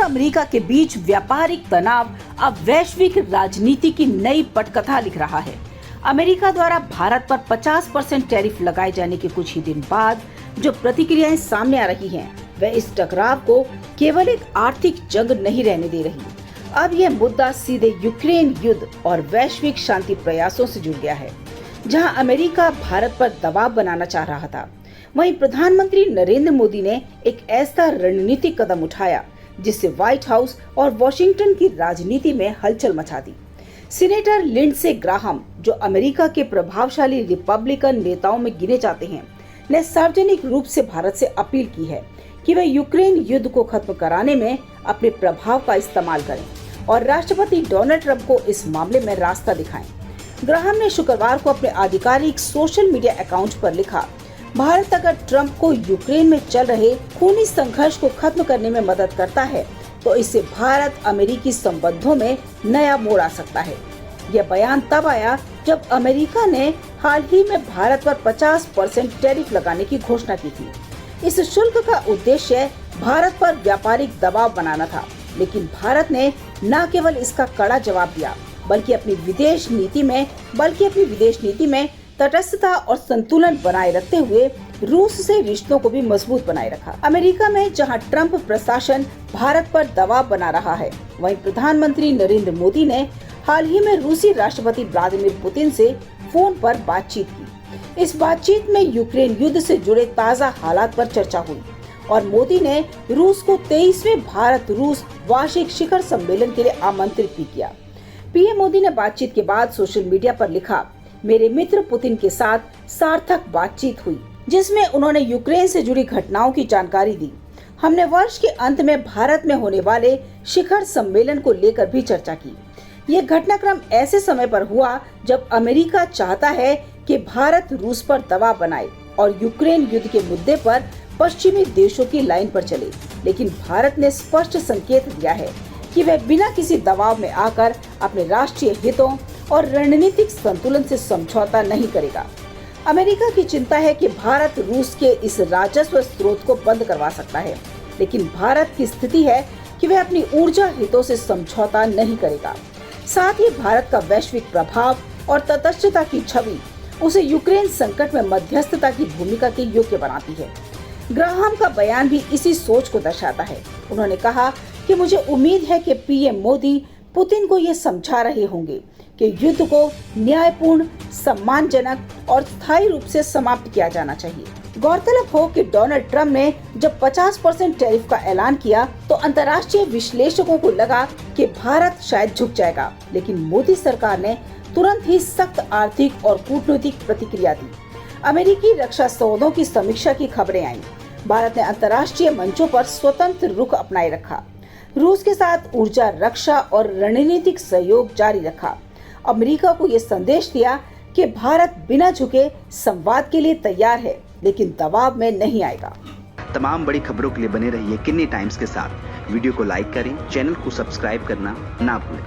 America के बीच व्यापारिक तनाव अब वैश्विक राजनीति की नई पटकथा लिख रहा है। अमेरिका द्वारा भारत पर 50% टैरिफ लगाए जाने के कुछ ही दिन बाद जो प्रतिक्रियाएं सामने आ रही हैं, वह इस टकराव को केवल एक आर्थिक जंग नहीं रहने दे रही। अब यह मुद्दा सीधे यूक्रेन युद्ध और वैश्विक शांति प्रयासों से जुड़ गया है, जहां अमेरिका भारत पर दबाव बनाना चाह रहा था। वहीं प्रधानमंत्री नरेंद्र मोदी ने एक ऐसा रणनीतिक कदम उठाया जिससे व्हाइट हाउस और वॉशिंगटन की राजनीति में हलचल मचा दी। सीनेटर लिंडसे ग्राहम, जो अमेरिका के प्रभावशाली रिपब्लिकन नेताओं में गिने जाते हैं, ने सार्वजनिक रूप से भारत से अपील की है कि वह यूक्रेन युद्ध को खत्म कराने में अपने प्रभाव का इस्तेमाल करें और राष्ट्रपति डोनाल्ड ट्रंप को इस मामले में रास्ता दिखाएं। ग्राहम ने शुक्रवार को अपने आधिकारिक सोशल मीडिया अकाउंट पर लिखा, भारत अगर ट्रंप को यूक्रेन में चल रहे खूनी संघर्ष को खत्म करने में मदद करता है तो इससे भारत अमेरिकी संबंधों में नया मोड़ आ सकता है। यह बयान तब आया जब अमेरिका ने हाल ही में भारत पर 50% टैरिफ लगाने की घोषणा की थी। इस शुल्क का उद्देश्य भारत पर व्यापारिक दबाव बनाना था, लेकिन भारत ने न केवल इसका कड़ा जवाब दिया बल्कि अपनी विदेश नीति में तटस्थता और संतुलन बनाए रखते हुए रूस से रिश्तों को भी मजबूत बनाए रखा। अमेरिका में जहां ट्रंप प्रशासन भारत पर दबाव बना रहा है, वहीं प्रधानमंत्री नरेंद्र मोदी ने हाल ही में रूसी राष्ट्रपति व्लादिमीर पुतिन से फोन पर बातचीत की। इस बातचीत में यूक्रेन युद्ध से जुड़े ताज़ा हालात पर चर्चा हुई और मोदी ने रूस को 23वें भारत रूस वार्षिक शिखर सम्मेलन के लिए आमंत्रित भी किया। पीएम मोदी ने बातचीत के बाद सोशल मीडिया पर लिखा, मेरे मित्र पुतिन के साथ सार्थक बातचीत हुई जिसमें उन्होंने यूक्रेन से जुड़ी घटनाओं की जानकारी दी। हमने वर्ष के अंत में भारत में होने वाले शिखर सम्मेलन को लेकर भी चर्चा की। यह घटनाक्रम ऐसे समय पर हुआ जब अमेरिका चाहता है कि भारत रूस पर दबाव बनाए और यूक्रेन युद्ध के मुद्दे पर पश्चिमी देशों की लाइन पर चले, लेकिन भारत ने स्पष्ट संकेत दिया है कि वह बिना किसी दबाव में आकर अपने राष्ट्रीय हितों और रणनीतिक संतुलन से समझौता नहीं करेगा। अमेरिका की चिंता है कि भारत रूस के इस राजस्व स्रोत को बंद करवा सकता है, लेकिन भारत की स्थिति है कि वह अपनी ऊर्जा हितों से समझौता नहीं करेगा। साथ ही भारत का वैश्विक प्रभाव और तटस्थता की छवि उसे यूक्रेन संकट में मध्यस्थता की भूमिका के योग्य बनाती है। ग्राहम का बयान भी इसी सोच को दर्शाता है। उन्होंने कहा कि मुझे उम्मीद है कि पीएम मोदी पुतिन को ये समझा रहे होंगे कि युद्ध को न्यायपूर्ण, सम्मानजनक और स्थायी रूप से समाप्त किया जाना चाहिए। गौरतलब हो कि डोनाल्ड ट्रंप ने जब 50% टैरिफ का ऐलान किया तो अंतर्राष्ट्रीय विश्लेषकों को लगा कि भारत शायद झुक जाएगा, लेकिन मोदी सरकार ने तुरंत ही सख्त आर्थिक और कूटनीतिक प्रतिक्रिया दी। अमेरिकी रक्षा सौदों की समीक्षा की खबरें आईं। भारत ने अंतर्राष्ट्रीय मंचों पर स्वतंत्र रुख अपनाए रखा, रूस के साथ ऊर्जा, रक्षा और रणनीतिक सहयोग जारी रखा। अमेरिका को ये संदेश दिया कि भारत बिना झुके संवाद के लिए तैयार है, लेकिन दबाव में नहीं आएगा। तमाम बड़ी खबरों के लिए बने रहिए किन्नी टाइम्स के साथ। वीडियो को लाइक करें, चैनल को सब्सक्राइब करना ना भूलें।